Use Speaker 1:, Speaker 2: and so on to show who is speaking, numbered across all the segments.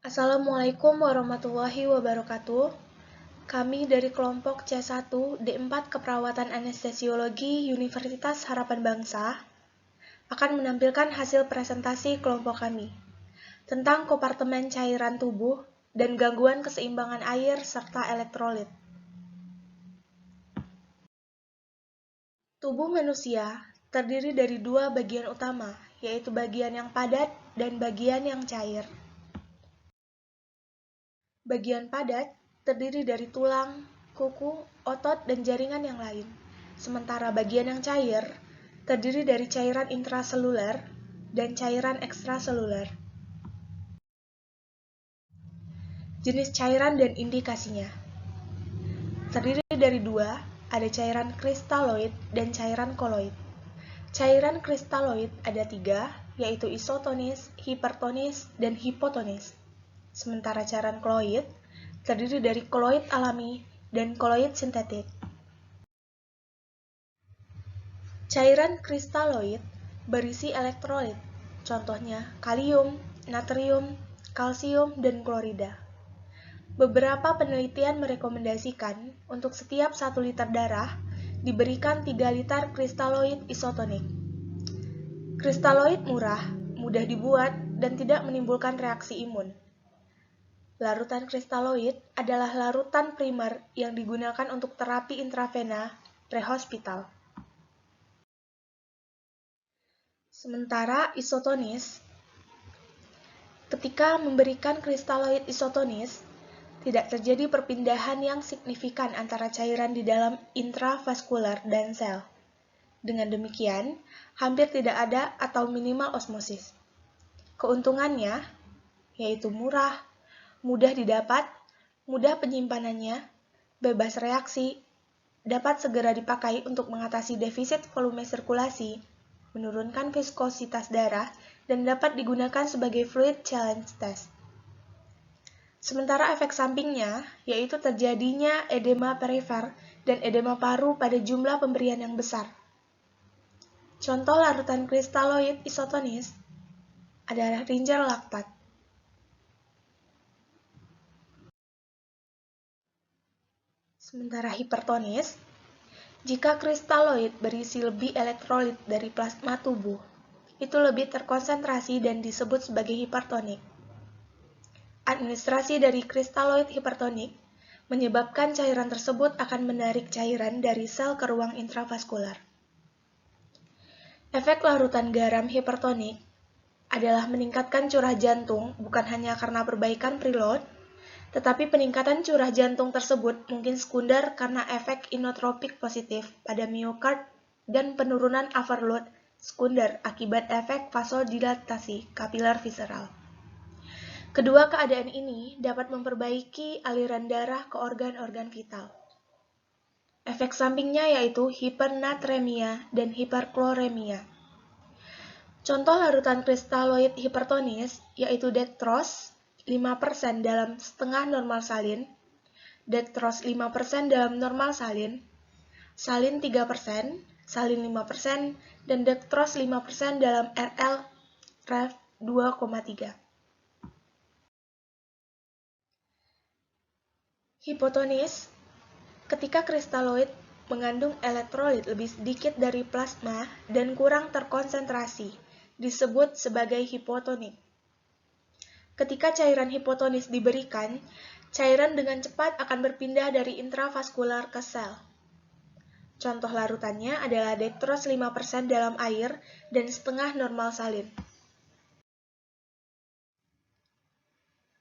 Speaker 1: Assalamualaikum warahmatullahi wabarakatuh. Kami dari kelompok C1 D4 Keperawatan Anestesiologi Universitas Harapan Bangsa akan menampilkan hasil presentasi kelompok kami tentang kompartemen cairan tubuh dan gangguan keseimbangan air serta elektrolit. Tubuh manusia terdiri dari dua bagian utama, yaitu bagian yang padat dan bagian yang cair. Bagian padat terdiri dari tulang, kuku, otot, dan jaringan yang lain. Sementara bagian yang cair terdiri dari cairan intraseluler dan cairan ekstraseluler. Jenis cairan dan indikasinya terdiri dari dua, ada cairan kristaloid dan cairan koloid. Cairan kristaloid ada tiga, yaitu isotonis, hipertonis, dan hipotonis. Sementara cairan koloid terdiri dari koloid alami dan koloid sintetik. Cairan kristaloid berisi elektrolit, contohnya kalium, natrium, kalsium, dan klorida. Beberapa penelitian merekomendasikan untuk setiap 1 liter darah diberikan 3 liter kristaloid isotonik. Kristaloid murah, mudah dibuat, dan tidak menimbulkan reaksi imun. Larutan kristaloid adalah larutan primer yang digunakan untuk terapi intravena prehospital. Sementara isotonis, ketika memberikan kristaloid isotonis, tidak terjadi perpindahan yang signifikan antara cairan di dalam intravaskular dan sel. Dengan demikian, hampir tidak ada atau minimal osmosis. Keuntungannya, yaitu murah, mudah didapat, mudah penyimpanannya, bebas reaksi, dapat segera dipakai untuk mengatasi defisit volume sirkulasi, menurunkan viskositas darah, dan dapat digunakan sebagai fluid challenge test. Sementara efek sampingnya, yaitu terjadinya edema perifer dan edema paru pada jumlah pemberian yang besar. Contoh larutan kristaloid isotonis adalah rincer laktat. Sementara hipertonis, jika kristaloid berisi lebih elektrolit dari plasma tubuh, itu lebih terkonsentrasi dan disebut sebagai hipertonik. Administrasi dari kristaloid hipertonik menyebabkan cairan tersebut akan menarik cairan dari sel ke ruang intravaskular. Efek larutan garam hipertonik adalah meningkatkan curah jantung bukan hanya karena perbaikan preload, tetapi peningkatan curah jantung tersebut mungkin sekunder karena efek inotropik positif pada miokard dan penurunan overload sekunder akibat efek vasodilatasi kapiler visceral. Kedua keadaan ini dapat memperbaiki aliran darah ke organ-organ vital. Efek sampingnya yaitu hipernatremia dan hiperkloremia. Contoh larutan kristaloid hipertonis yaitu dextrose 5% dalam setengah normal salin, dextrose 5% dalam normal salin, salin 3%, salin 5%, dan dextrose 5% dalam RL ref 2,3. Hipotonis, ketika kristaloid mengandung elektrolit lebih sedikit dari plasma dan kurang terkonsentrasi, disebut sebagai hipotonik. Ketika cairan hipotonis diberikan, cairan dengan cepat akan berpindah dari intravaskular ke sel. Contoh larutannya adalah dextrose 5% dalam air dan setengah normal salin.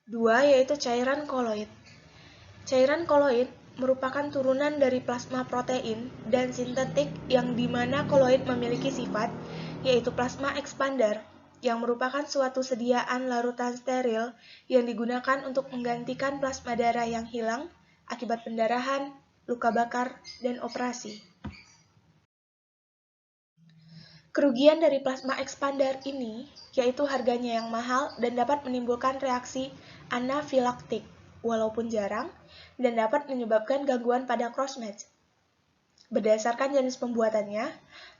Speaker 1: 2 yaitu cairan koloid. Cairan koloid merupakan turunan dari plasma protein dan sintetik yang dimana koloid memiliki sifat, yaitu plasma expander, yang merupakan suatu sediaan larutan steril yang digunakan untuk menggantikan plasma darah yang hilang akibat pendarahan, luka bakar, dan operasi. Kerugian dari plasma expander ini yaitu harganya yang mahal dan dapat menimbulkan reaksi anafilaktik, walaupun jarang, dan dapat menyebabkan gangguan pada crossmatch. Berdasarkan jenis pembuatannya,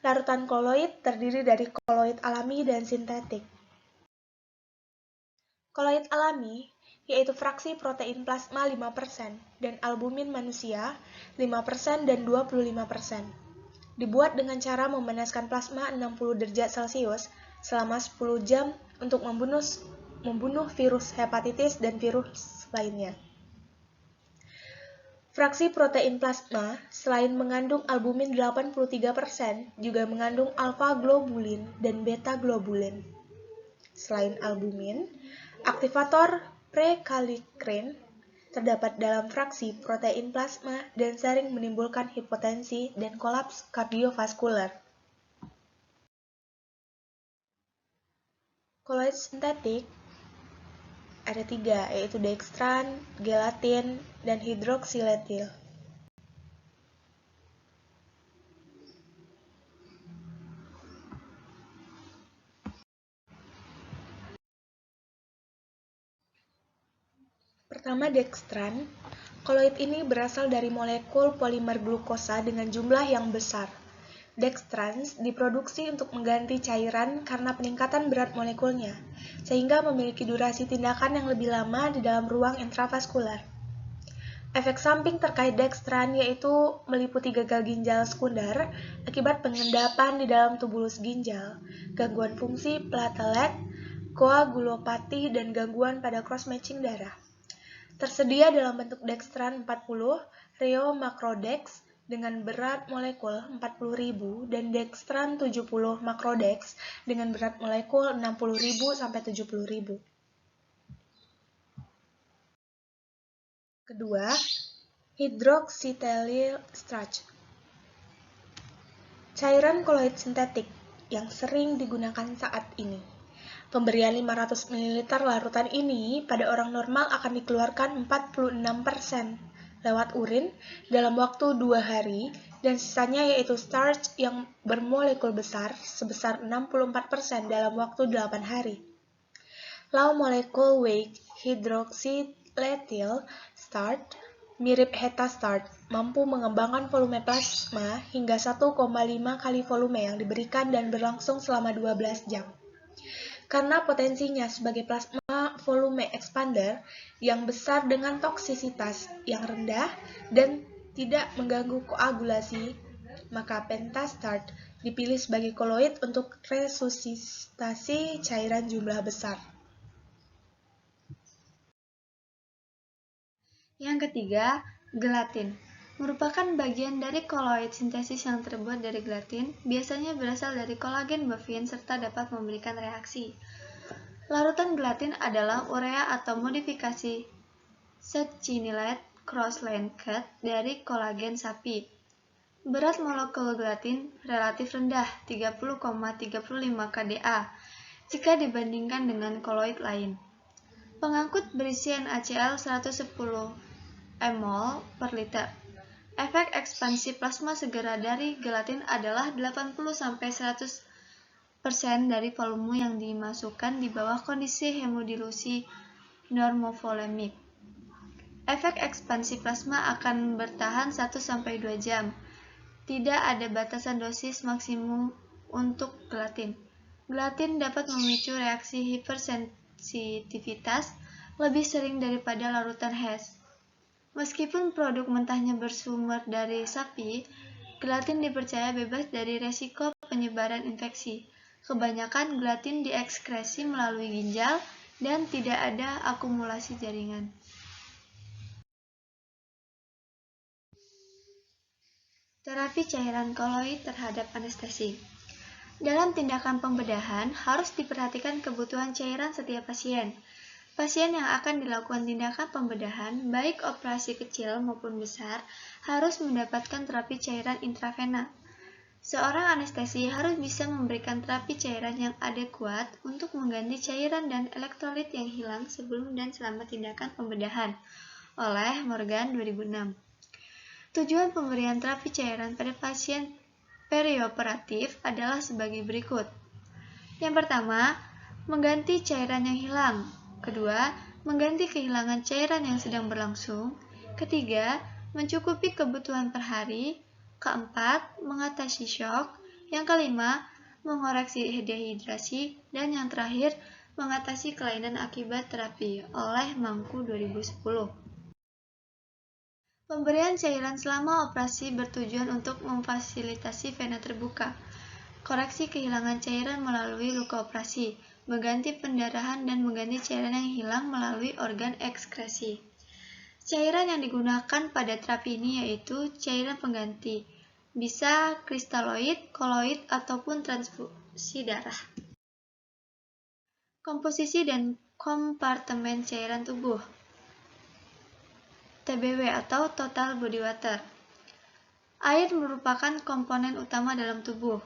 Speaker 1: larutan koloid terdiri dari koloid alami dan sintetik. Koloid alami yaitu fraksi protein plasma 5% dan albumin manusia 5% dan 25%. Dibuat dengan cara memanaskan plasma 60 derajat Celcius selama 10 jam untuk membunuh virus hepatitis dan virus lainnya. Fraksi protein plasma selain mengandung albumin 83%, juga mengandung alfa-globulin dan beta-globulin. Selain albumin, aktivator prekallikrein terdapat dalam fraksi protein plasma dan sering menimbulkan hipotensi dan kolaps kardiovaskular. Koloid sintetik ada 3, yaitu dextran, gelatin, dan hidroksiletil. Pertama, dextran. Koloid ini berasal dari molekul polimer glukosa dengan jumlah yang besar. Dextrans diproduksi untuk mengganti cairan karena peningkatan berat molekulnya, sehingga memiliki durasi tindakan yang lebih lama di dalam ruang intravaskular. Efek samping terkait dextran yaitu meliputi gagal ginjal sekunder akibat pengendapan di dalam tubulus ginjal, gangguan fungsi platelet, koagulopati, dan gangguan pada cross-matching darah. Tersedia dalam bentuk dextran 40, Reo-Macrodex, dengan berat molekul 40.000 dan dextran 70 Macrodex dengan berat molekul 60.000 sampai 70.000. Kedua, hidroksitelyl starch. Cairan koloid sintetik yang sering digunakan saat ini. Pemberian 500 ml larutan ini pada orang normal akan dikeluarkan 46% lewat urin dalam waktu 2 hari, dan sisanya yaitu starch yang bermolekul besar sebesar 64% dalam waktu 8 hari. Low molecule weight hidroksiletil starch mirip Heta starch, mampu mengembangkan volume plasma hingga 1,5 kali volume yang diberikan dan berlangsung selama 12 jam. Karena potensinya sebagai plasma volume expander yang besar dengan toksisitas yang rendah dan tidak mengganggu koagulasi, maka pentastart dipilih sebagai koloid untuk resusitasi cairan jumlah besar.
Speaker 2: Yang ketiga, gelatin. Merupakan bagian dari koloid sintesis yang terbuat dari gelatin, biasanya berasal dari kolagen bovin serta dapat memberikan reaksi. Larutan gelatin adalah urea atau modifikasi succinylate cross-linked dari kolagen sapi. Berat molekul gelatin relatif rendah, 30,35 kDa, jika dibandingkan dengan koloid lain. Pengangkut berisi NaCl 110 mol per liter. Efek ekspansi plasma segera dari gelatin adalah 80-100% dari volume yang dimasukkan di bawah kondisi hemodilusi normovolemik. Efek ekspansi plasma akan bertahan 1-2 jam. Tidak ada batasan dosis maksimum untuk gelatin. Gelatin dapat memicu reaksi hipersensitivitas lebih sering daripada larutan HES. Meskipun produk mentahnya bersumber dari sapi, gelatin dipercaya bebas dari resiko penyebaran infeksi. Kebanyakan gelatin diekskresi melalui ginjal dan tidak ada akumulasi jaringan. Terapi cairan koloid terhadap anestesi. Dalam tindakan pembedahan, harus diperhatikan kebutuhan cairan setiap pasien. Pasien yang akan dilakukan tindakan pembedahan, baik operasi kecil maupun besar, harus mendapatkan terapi cairan intravena. Seorang anestesi harus bisa memberikan terapi cairan yang adekuat untuk mengganti cairan dan elektrolit yang hilang sebelum dan selama tindakan pembedahan, oleh Morgan 2006. Tujuan pemberian terapi cairan pada pasien perioperatif adalah sebagai berikut. Yang pertama, mengganti cairan yang hilang. Kedua, mengganti kehilangan cairan yang sedang berlangsung. Ketiga, mencukupi kebutuhan per hari. Keempat, mengatasi shock. Yang kelima, mengoreksi dehidrasi. Dan yang terakhir, mengatasi kelainan akibat terapi oleh Mangku 2010. Pemberian cairan selama operasi bertujuan untuk memfasilitasi vena terbuka, koreksi kehilangan cairan melalui luka operasi, mengganti pendarahan dan mengganti cairan yang hilang melalui organ ekskresi. Cairan yang digunakan pada terapi ini yaitu cairan pengganti, bisa kristaloid, koloid, ataupun transfusi darah. Komposisi dan kompartemen cairan tubuh TBW atau Total Body Water. Air merupakan komponen utama dalam tubuh.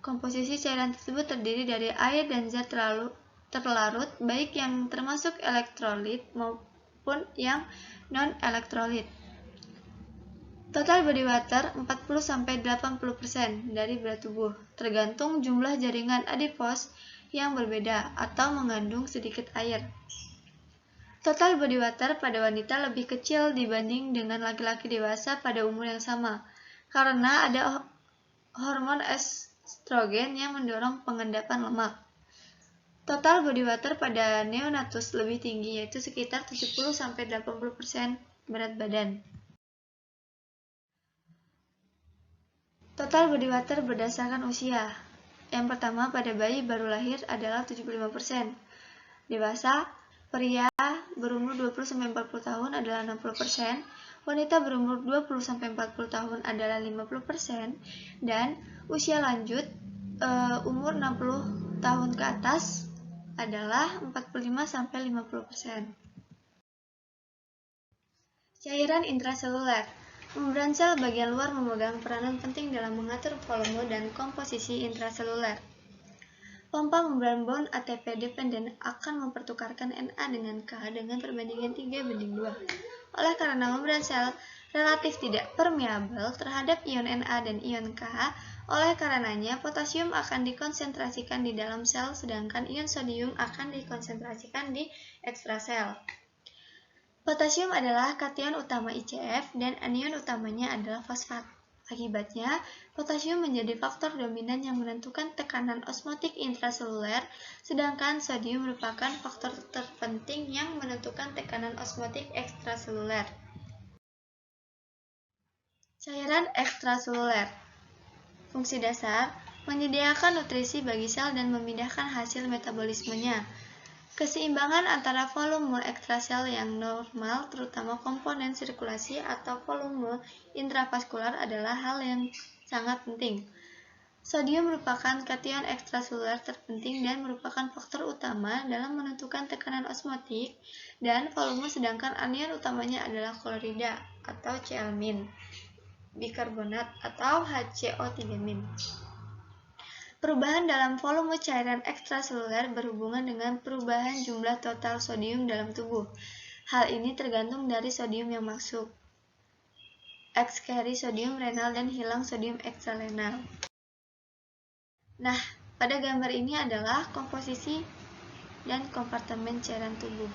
Speaker 2: Komposisi cairan tersebut terdiri dari air dan zat terlarut, baik yang termasuk elektrolit maupun yang non-elektrolit. Total body water 40-80% dari berat tubuh, tergantung jumlah jaringan adipos yang berbeda atau mengandung sedikit air. Total body water pada wanita lebih kecil dibanding dengan laki-laki dewasa pada umur yang sama, karena ada hormon estrogen yang mendorong pengendapan lemak. Total body water pada neonatus lebih tinggi, yaitu sekitar 70-80% berat badan. Total body water berdasarkan usia. Yang pertama pada bayi baru lahir adalah 75%. Dewasa, pria berumur 20-40 tahun adalah 60%, wanita berumur 20-40 tahun adalah 50%, dan usia lanjut umur 60 tahun ke atas adalah 45-50%. Cairan intraseluler. Membran sel bagian luar memegang peranan penting dalam mengatur volume dan komposisi intraseluler. Pompa membran bond ATP dependen akan mempertukarkan Na dengan K dengan perbandingan 3:2. Oleh karena membran sel relatif tidak permeabel terhadap ion Na dan ion K, oleh karenanya potasium akan dikonsentrasikan di dalam sel sedangkan ion sodium akan dikonsentrasikan di ekstrasel. Potasium adalah kation utama ICF dan anion utamanya adalah fosfat. Akibatnya, potasium menjadi faktor dominan yang menentukan tekanan osmotik intraseluler, sedangkan sodium merupakan faktor terpenting yang menentukan tekanan osmotik ekstraseluler. Cairan ekstraseluler. Fungsi dasar, menyediakan nutrisi bagi sel dan memindahkan hasil metabolismenya. Keseimbangan antara volume ekstrasel yang normal, terutama komponen sirkulasi atau volume intravaskular adalah hal yang sangat penting. Sodium merupakan kation ekstraseluler terpenting dan merupakan faktor utama dalam menentukan tekanan osmotik dan volume, sedangkan anion utamanya adalah klorida atau Cl-, bikarbonat atau HCO3-. Perubahan dalam volume cairan ekstraseluler berhubungan dengan perubahan jumlah total sodium dalam tubuh. Hal ini tergantung dari sodium yang masuk, ekskeri sodium renal dan hilang sodium ekstrarenal. Nah, pada gambar ini adalah komposisi dan kompartemen cairan tubuh.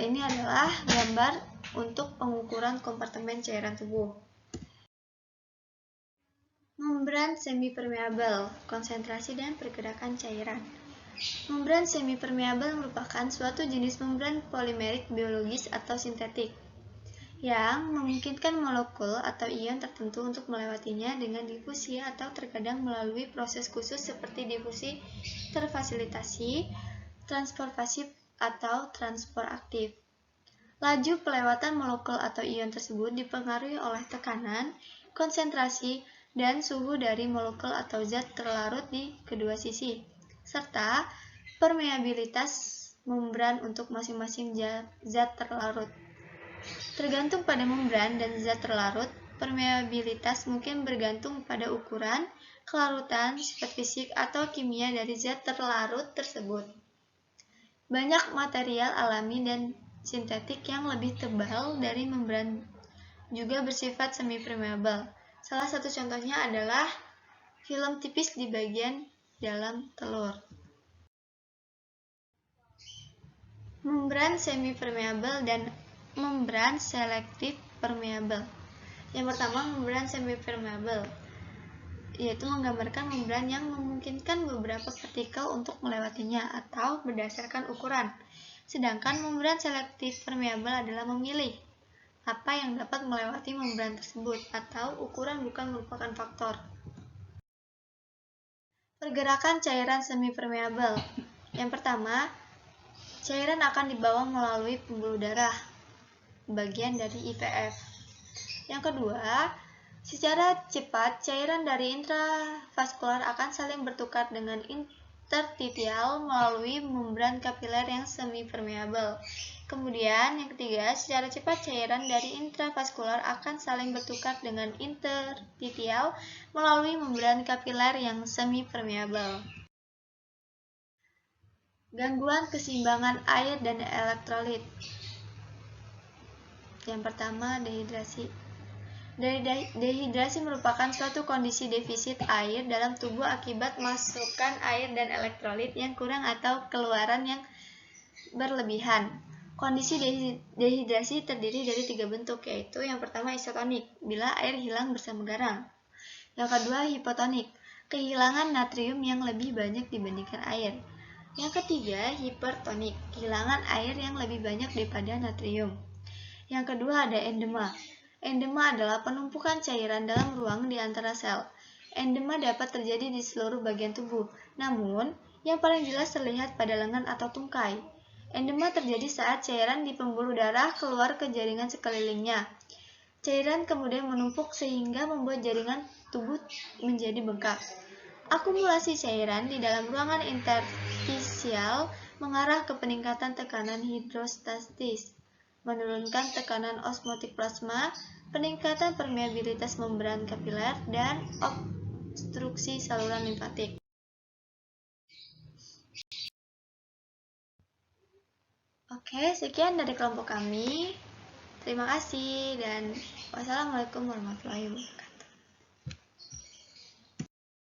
Speaker 2: Ini adalah gambar untuk pengukuran kompartemen cairan tubuh. Membran semipermeabel, konsentrasi dan pergerakan cairan. Membran semipermeabel merupakan suatu jenis membran polimerik biologis atau sintetik yang memungkinkan molekul atau ion tertentu untuk melewatinya dengan difusi atau terkadang melalui proses khusus seperti difusi terfasilitasi, transport pasif, atau transport aktif. Laju pelewatan molekul atau ion tersebut dipengaruhi oleh tekanan, konsentrasi, dan suhu dari molekul atau zat terlarut di kedua sisi, serta permeabilitas membran untuk masing-masing zat terlarut. Tergantung pada membran dan zat terlarut, permeabilitas mungkin bergantung pada ukuran, kelarutan, sifat fisik, atau kimia dari zat terlarut tersebut. Banyak material alami dan sintetik yang lebih tebal dari membran juga bersifat semi-permeabel. Salah satu contohnya adalah film tipis di bagian dalam telur. Membran semi-permeabel dan membran selektif permeabel. Yang pertama, membran semi-permeabel. yaitu menggambarkan membran yang memungkinkan beberapa partikel untuk melewatinya atau berdasarkan ukuran. Sedangkan membran selektif permeabel adalah memilih apa yang dapat melewati membran tersebut atau ukuran bukan merupakan faktor. Pergerakan cairan semi permeabel. Yang pertama, cairan akan dibawa melalui pembuluh darah, bagian dari IVF. Yang kedua, secara cepat cairan dari intravaskular akan saling bertukar dengan interstitial melalui membran kapiler yang semi permeabel. Kemudian yang ketiga, secara cepat cairan dari intravaskular akan saling bertukar dengan interstitial melalui membran kapiler yang semi permeabel. Gangguan keseimbangan air dan elektrolit. Yang pertama, dehidrasi. Dehidrasi merupakan suatu kondisi defisit air dalam tubuh akibat masukan air dan elektrolit yang kurang atau keluaran yang berlebihan. Kondisi dehidrasi terdiri dari 3 bentuk, yaitu yang pertama isotonik, bila air hilang bersama garam. Yang kedua hipotonik, kehilangan natrium yang lebih banyak dibandingkan air. Yang ketiga hipertonik, kehilangan air yang lebih banyak daripada natrium. Yang kedua ada endema. Endema adalah penumpukan cairan dalam ruang di antara sel. Endema dapat terjadi di seluruh bagian tubuh, namun yang paling jelas terlihat pada lengan atau tungkai. Endema terjadi saat cairan di pembuluh darah keluar ke jaringan sekelilingnya. Cairan kemudian menumpuk sehingga membuat jaringan tubuh menjadi bengkak. Akumulasi cairan di dalam ruangan interstisial mengarah ke peningkatan tekanan hidrostatis, menurunkan tekanan osmotik plasma, peningkatan permeabilitas membran kapiler, dan obstruksi saluran limfatik. Oke, sekian dari kelompok kami. Terima kasih dan wassalamualaikum warahmatullahi wabarakatuh.